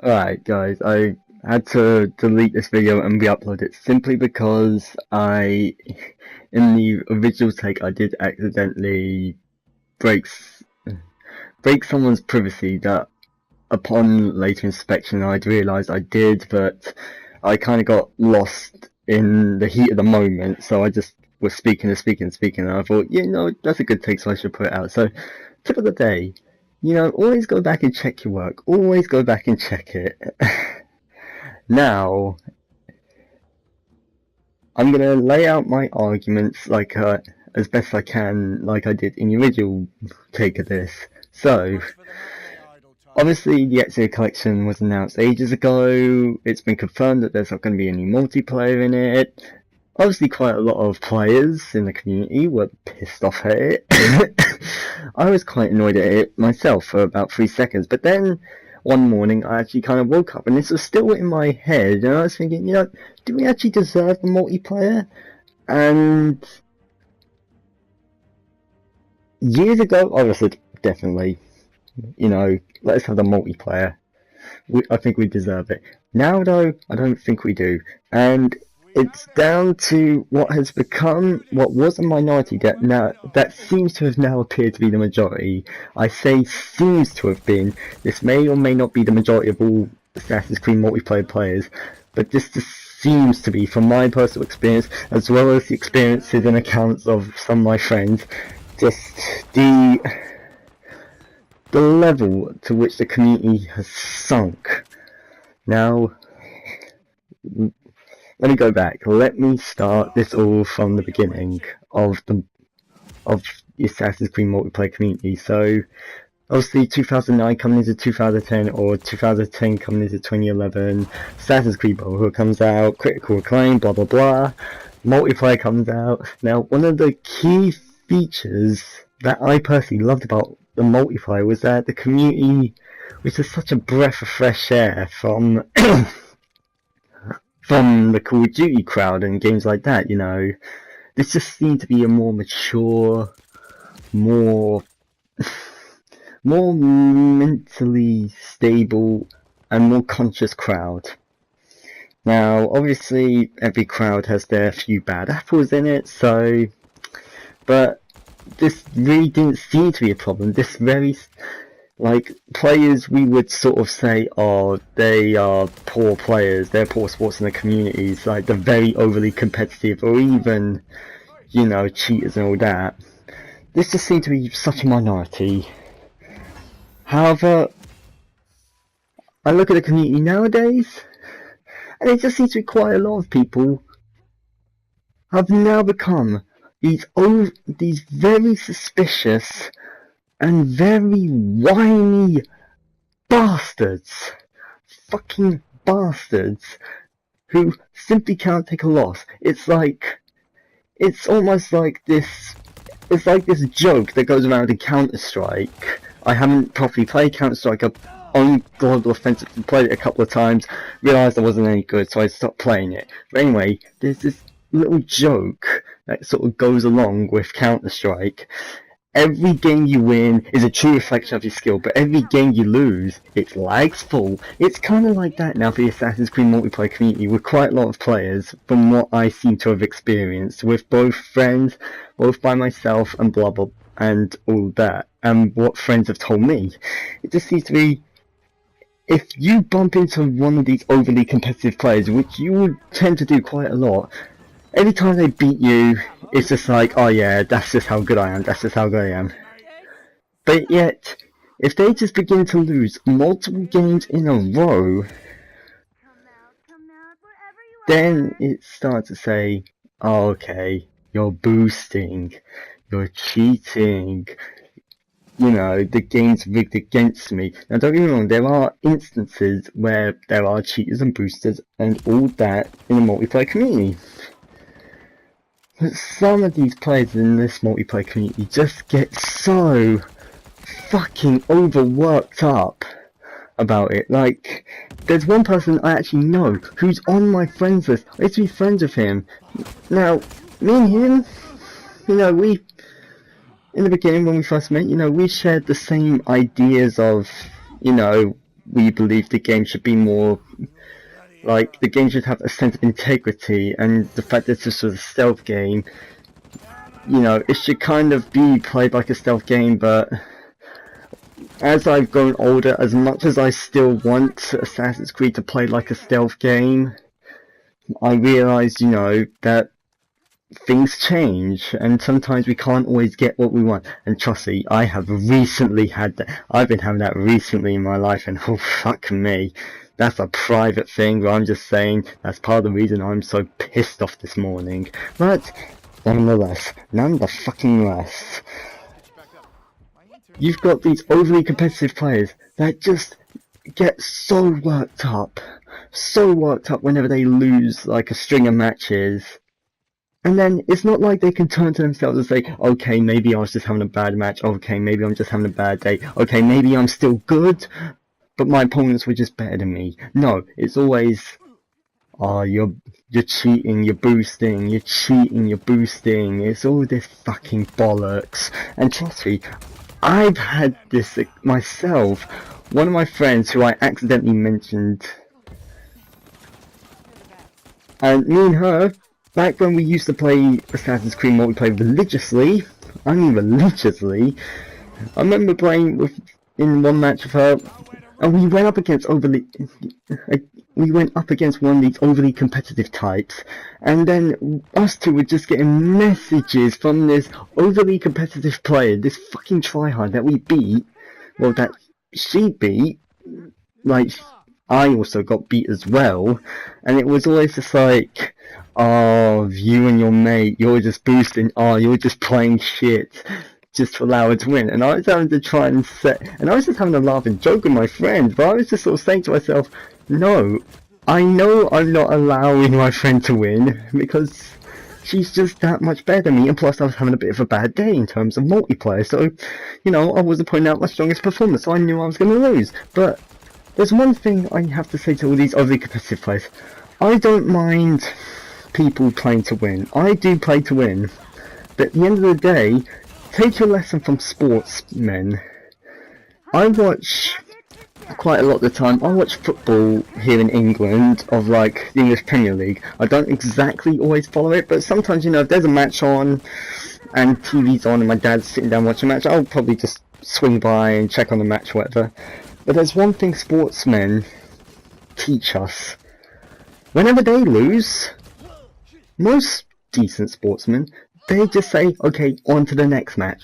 Alright guys, I had to delete this video and re-upload it simply because in the original take I did accidentally break, break someone's privacy that upon later inspection I'd realised I did, but I kind of got lost in the heat of the moment, so I just was speaking and I thought, that's a good take, so I should put it out. So, tip of the day, always go back and check your work. Always go back and check it. Now, I'm going to lay out my arguments as best I can, like I did in the original take of this. So, obviously the Extra Collection was announced ages ago. It's been confirmed that there's not going to be any multiplayer in it. Obviously quite a lot of players in the community were pissed off at it. I was quite annoyed at it myself for about 3 seconds, but then one morning I actually kind of woke up and this was still in my head and I was thinking, do we actually deserve the multiplayer? And years ago I said, definitely, let's have the multiplayer. I think we deserve it. Now though, I don't think we do. And it's down to what has become, what was a minority that seems to have now appeared to be the majority. I say seems to have been. This may or may not be the majority of all Assassin's Creed multiplayer players, but this just seems to be, from my personal experience, as well as the experiences and accounts of some of my friends, just the level to which the community has sunk. Now, let me go back. Let me start this all from the beginning of the Assassin's Creed multiplayer community. So, obviously 2009 coming into 2010, or 2010 coming into 2011, Assassin's Creed Brotherhood comes out, critical acclaim, blah blah blah, multiplayer comes out. Now, one of the key features that I personally loved about the multiplayer was that the community was just such a breath of fresh air from from the Call of Duty crowd and games like that, This just seemed to be a more mature, more mentally stable and more conscious crowd. Now, obviously, every crowd has their few bad apples in it, but this really didn't seem to be a problem. This very, players we would sort of say, oh, they are poor players, they're poor sports in the communities, like the very overly competitive, or even, cheaters and all that. This just seemed to be such a minority. However, I look at the community nowadays, and it just seems to be quite a lot of people have now become these very suspicious and very whiny bastards, fucking bastards, who simply can't take a loss. It's almost like this joke that goes around in Counter-Strike. I haven't properly played Counter-Strike. I've on Global Offensive played it a couple of times, realised I wasn't any good, so I stopped playing it. But anyway, there's this little joke that sort of goes along with Counter-Strike. Every game you win is a true reflection of your skill, but every game you lose, it's lags full. It's kind of like that now for the Assassin's Creed multiplayer community, with quite a lot of players, from what I seem to have experienced, with both friends, both by myself, and blah blah, and all that, and what friends have told me. It just seems to be, if you bump into one of these overly competitive players, which you would tend to do quite a lot, every time they beat you, it's just like, oh yeah, that's just how good I am, that's just how good I am. But yet, if they just begin to lose multiple games in a row, then it starts to say, oh, okay, you're boosting, you're cheating, the game's rigged against me. Now don't get me wrong, there are instances where there are cheaters and boosters and all that in the multiplayer community. But some of these players in this multiplayer community just get so fucking overworked up about it. Like, there's one person I actually know who's on my friends list. I used to be friends with him. Now, me and him, we, in the beginning when we first met, we shared the same ideas of, we believe the game should be more like, the game should have a sense of integrity, and the fact that this was a stealth game, you know, it should kind of be played like a stealth game. But as I've grown older, as much as I still want Assassin's Creed to play like a stealth game, I realise, you know, that things change, and sometimes we can't always get what we want. And trust me, I have recently had that. I've been having that recently in my life, and oh fuck me, that's a private thing, but I'm just saying that's part of the reason I'm so pissed off this morning. But nonetheless, you've got these overly competitive players that just get so worked up whenever they lose like a string of matches. And then it's not like they can turn to themselves and say, okay, maybe I was just having a bad match, okay, maybe I'm just having a bad day, okay, maybe I'm still good, but my opponents were just better than me. No, it's always, oh, you're cheating, you're boosting, you're cheating, you're boosting, it's all this fucking bollocks. And trust me, I've had this myself. One of my friends who I accidentally mentioned, and me and her, back when we used to play Assassin's Creed multiplayer religiously, I remember playing in one match with her, and we went up against one of these overly competitive types, and then us two were just getting messages from this overly competitive player, this fucking tryhard that we beat, well, that she beat, like, I also got beat as well, and it was always just like, oh, you and your mate, you're just boosting, oh, you're just playing shit, just to allow her to win. And I was having to try and and I was just having a laugh and joke with my friend, but I was just sort of saying to myself, no, I know I'm not allowing my friend to win, because she's just that much better than me, and plus I was having a bit of a bad day in terms of multiplayer, so, you know, I wasn't putting out my strongest performance, so I knew I was going to lose. But there's one thing I have to say to all these overly competitive players. I don't mind people playing to win. I do play to win. But at the end of the day, take your lesson from sportsmen. I watch quite a lot of the time. I watch football here in England of like the English Premier League. I don't exactly always follow it, but sometimes, you know, if there's a match on and TV's on and my dad's sitting down watching a match, I'll probably just swing by and check on the match, whatever. But there's one thing sportsmen teach us. Whenever they lose, most decent sportsmen, they just say, okay, on to the next match,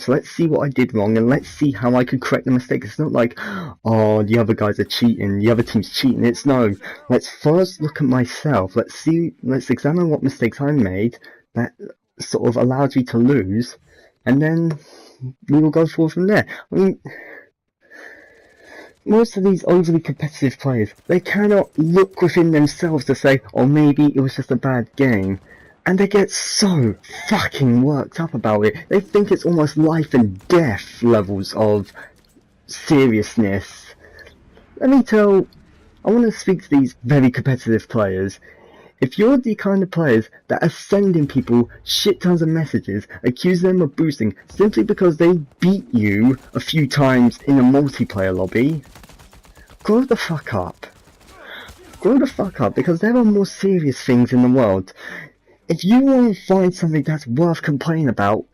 let's see what I did wrong, and let's see how I could correct the mistake. It's not like, oh, the other guys are cheating, the other team's cheating. It's no, let's first look at myself, let's examine what mistakes I made that sort of allowed me to lose, and then we will go forward from there. I mean, most of these overly competitive players, they cannot look within themselves to say, oh, maybe it was just a bad game. And they get so fucking worked up about it. They think it's almost life and death levels of seriousness. I want to speak to these very competitive players. If you're the kind of players that are sending people shit tons of messages, accusing them of boosting simply because they beat you a few times in a multiplayer lobby, grow the fuck up. Grow the fuck up, because there are more serious things in the world. If you want to find something that's worth complaining about,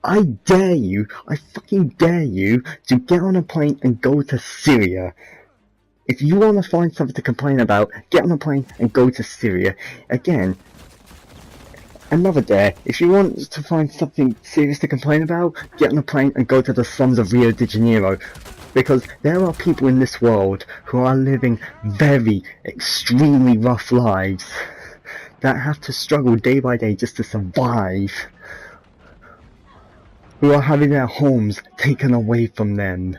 I fucking dare you to get on a plane and go to Syria. If you want to find something to complain about, get on a plane and go to Syria. Again, another dare. If you want to find something serious to complain about, get on a plane and go to the slums of Rio de Janeiro. Because there are people in this world who are living very, extremely rough lives that have to struggle day by day just to survive. Who are having their homes taken away from them.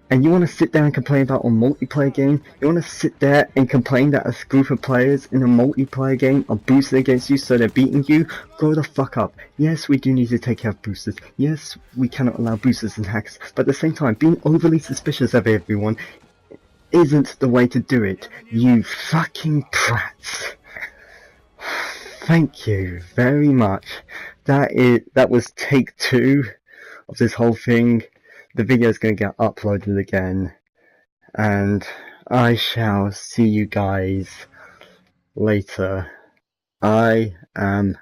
And you want to sit there and complain about a multiplayer game? You want to sit there and complain that a group of players in a multiplayer game are boosted against you so they're beating you? Grow the fuck up. Yes, we do need to take care of boosters. Yes, we cannot allow boosters and hackers. But at the same time, being overly suspicious of everyone isn't the way to do it. You fucking prats. Thank you very much. That was take 2 of this whole thing. the video is going to get uploaded again, and I shall see you guys later. I am